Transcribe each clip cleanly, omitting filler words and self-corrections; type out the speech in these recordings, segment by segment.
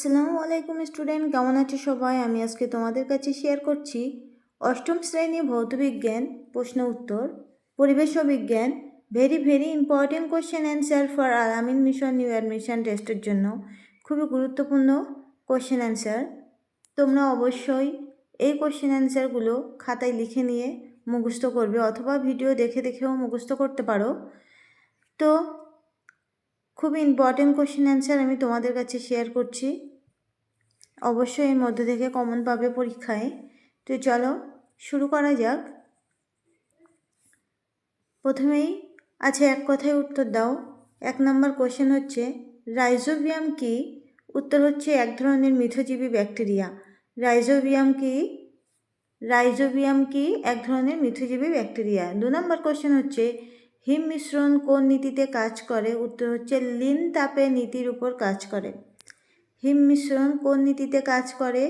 আসসালামু আলাইকুম স্টুডেন্ট, কেমন আছো সবাই? আমি আজকে তোমাদের কাছে শেয়ার করছি অষ্টম শ্রেণী ভৌতবিজ্ঞান প্রশ্ন উত্তর, পরিবেশ ও বিজ্ঞান। Very important question answer for আলামিন মিশন নিউ অ্যাডমিশন টেস্টের জন্য খুবই গুরুত্বপূর্ণ কোশ্চেন অ্যান্সার। তোমরা অবশ্যই এই কোশ্চেন অ্যান্সারগুলো খাতায় লিখে নিয়ে মুখস্থ করবে, অথবা ভিডিও দেখে দেখেও মুখস্থ করতে পারো। তো খুবই ইম্পর্টেন্ট কোশ্চেন অ্যান্সার আমি তোমাদের কাছে শেয়ার করছি, অবশ্যই এর মধ্যে থেকে কমন পাবে পরীক্ষায়। তো চলো শুরু করা যাক। প্রথমেই এক কথায় উত্তর দাও। 1 নম্বর কোশ্চেন হচ্ছে রাইজোবিয়াম কি? উত্তর হচ্ছে এক ধরনের মিথজীবী ব্যাকটেরিয়া। রাইজোবিয়াম কি এক ধরনের মিথজীবী ব্যাকটেরিয়া। 2 নম্বর কোশ্চেন হচ্ছে হিম মিশ্রণ কোন নীতিতে কাজ করে? উত্তর হচ্ছে লিন তাপে নীতির উপর কাজ করে। হিম মিশ্রণ কোন নীতিতে কাজ করে?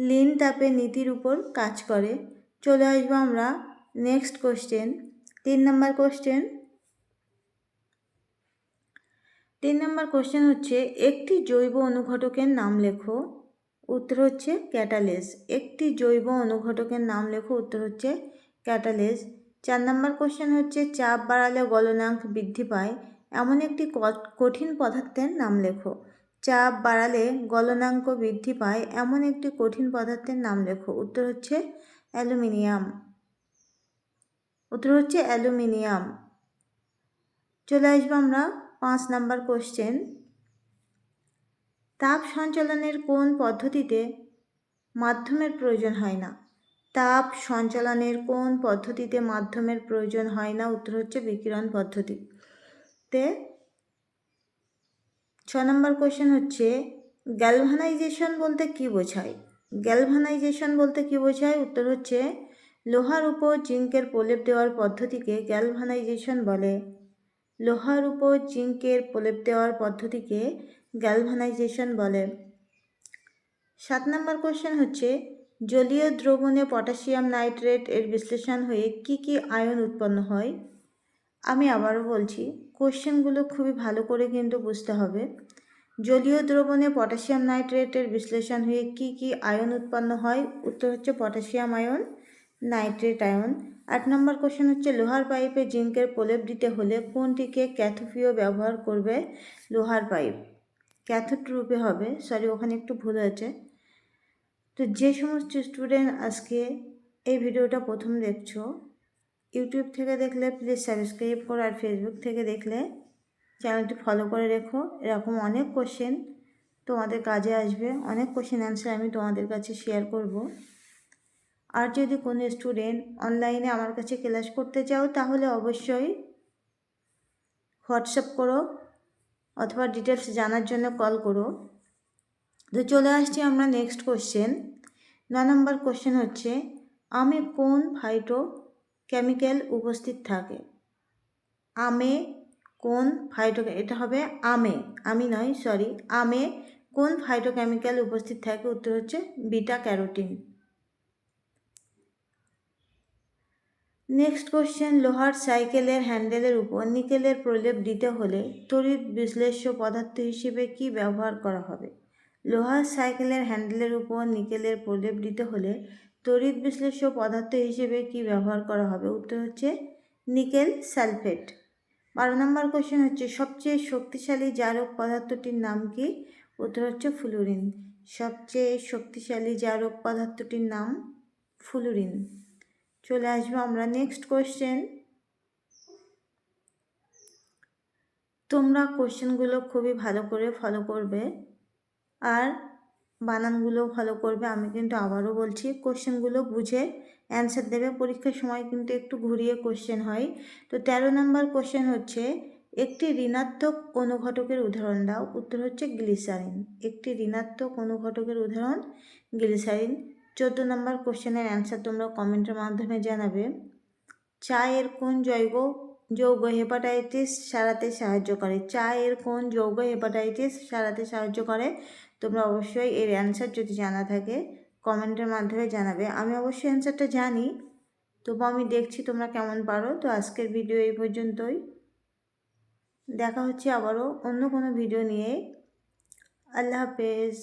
লিন তাপে নীতির উপর কাজ করে। চলে আসবো আমরা নেক্সট কোশ্চেন, 3 নম্বর কোশ্চেন। 3 নম্বর কোশ্চেন হচ্ছে একটি জৈব অনুঘটকের নাম লেখো। উত্তর হচ্ছে ক্যাটালেজ। একটি জৈব অনুঘটকের নাম লেখো। উত্তর হচ্ছে ক্যাটালেজ। 4 নম্বর কোশ্চেন হচ্ছে চাপ বাড়ালে গলনাঙ্ক বৃদ্ধি পায় এমন একটি কঠিন পদার্থের নাম লেখো। চাপ বাড়ালে গলনাঙ্ক বৃদ্ধি পায় এমন একটি কঠিন পদার্থের নাম লেখো। উত্তর হচ্ছে অ্যালুমিনিয়াম। চলে আসবো আমরা 5 নম্বর কোশ্চেন। তাপ সঞ্চালনের কোন পদ্ধতিতে মাধ্যমের প্রয়োজন হয় না? তাপ সঞ্চালনের কোন পদ্ধতিতে মাধ্যমের প্রয়োজন হয় না? উত্তর হচ্ছে বিকিরণ পদ্ধতিতে। 6 নম্বর কোশ্চেন হচ্ছে গ্যালভানাইজেশন বলতে কি বোঝায়? উত্তর হচ্ছে লোহার উপর জিঙ্কের প্রলেপ দেওয়ার পদ্ধতিকে গ্যালভানাইজেশন বলে। লোহার উপর জিঙ্কের প্রলেপ দেওয়ার পদ্ধতিকে গ্যালভানাইজেশন বলে। 7 নম্বর কোশ্চেন হচ্ছে জলীয় দ্রবণে পটাশিয়াম নাইট্রেট এর বিশ্লেষণ হয়ে কি কি আয়ন উৎপন্ন হয়? আমি আবারও বলছি, কোশ্চেনগুলো খুবই ভালো করে কিন্তু বুঝতে হবে। জলীয় দ্রবণে পটাশিয়াম নাইট্রেটের বিশ্লেষণ হয়ে কি কি আয়ন উৎপন্ন হয়? উত্তর হচ্ছে পটাশিয়াম আয়ন, নাইট্রেট আয়ন। 8 নম্বর কোশ্চেন হচ্ছে লোহার পাইপে জিঙ্কের প্রলেপ দিতে হলে কোনটিকে ক্যাথোপীয় ব্যবহার করবে? লোহার পাইপ ক্যাথোড রূপে হবে, ওখানে একটু ভুল হয়েছে। তো যে সমস্ত স্টুডেন্ট আজকে এই ভিডিওটা প্রথম দেখছো, ইউটিউব থেকে দেখলে প্লিজ সাবস্ক্রাইব করো, আর ফেসবুক থেকে দেখলে চ্যানেলটি ফলো করে রেখো। এরকম অনেক কোশ্চেন তোমাদের কাজে আসবে, অনেক কোশ্চেন অ্যান্সার আমি তোমাদের কাছে শেয়ার করব। আর যদি কোনো স্টুডেন্ট অনলাইনে আমার কাছে ক্লাস করতে চাও তাহলে অবশ্যই হোয়াটসঅ্যাপ করো অথবা ডিটেলস জানার জন্য কল করো। তো চলে আসছি আমরা নেক্সট কোশ্চেন। 9 নম্বর কোশ্চেন হচ্ছে আমে কোন ফাইটো কেমিক্যাল উপস্থিত থাকে? আমে কোন এটা হবে আমে কোন ফাইটোকেমিক্যাল উপস্থিত থাকে? উত্তর হচ্ছে বিটা ক্যারোটিন। নেক্সট কোশ্চেন লোহার সাইকেলের হ্যান্ডেলের উপর নিকেলের প্রলেপ দিতে হলে তড়িৎ বিশ্লেষ্য পদার্থ হিসেবে কি ব্যবহার করা হবে? লোহার সাইকেলের হ্যান্ডেলের উপর নিকেলের প্রলেপ দিতে হলে তড়িৎ বিশ্লেষ্য পদার্থ হিসেবে কি ব্যবহার করা হবে? উত্তর হচ্ছে নিকেল সালফেট। 12 নম্বর কোশ্চেন হচ্ছে সবচেয়ে শক্তিশালী জারক পদার্থটির নাম কি? উত্তর হচ্ছে ফ্লুরিন। সবচেয়ে শক্তিশালী জারক পদার্থটির নাম ফ্লুরিন। চলে আসবো আমরা নেক্সট কোশ্চেন। তোমরা কোশ্চেনগুলো খুবই ভালো করে ফলো করবে আর বানানগুলো ফলো করবে। আমি কিন্তু আবারও বলছি, কোশ্চেনগুলো বুঝে অ্যান্সার দেবে। পরীক্ষার সময় কিন্তু একটু ঘুরিয়ে কোশ্চেন হয়। তো 13 নম্বর কোশ্চেন হচ্ছে একটি ঋণাত্মক অনুঘটকের উদাহরণ দাও। উত্তর হচ্ছে গ্লিসারিন। একটি ঋণাত্মক অনুঘটকের উদাহরণ গ্লিসারিন। 14 নম্বর কোশ্চেনের অ্যান্সার তোমরা কমেন্টের মাধ্যমে জানাবে। চায়ের কোন যৌগ হেপাটাইটিস সারাতে সাহায্য করে? চায়ের কোন যৌগ হেপাটাইটিস সারাতে সাহায্য করে? তোমরা অবশ্যই এর অ্যান্সার যদি জানা থাকে কমেন্টের মাধ্যমে জানাবে। আমি অবশ্যই অ্যান্সারটা জানি, তবু আমি দেখছি তোমরা কেমন পারো। তো আজকের ভিডিও এই পর্যন্তই। দেখা হচ্ছে আবারও অন্য কোনো ভিডিও নিয়ে। আল্লাহ হাফেজ।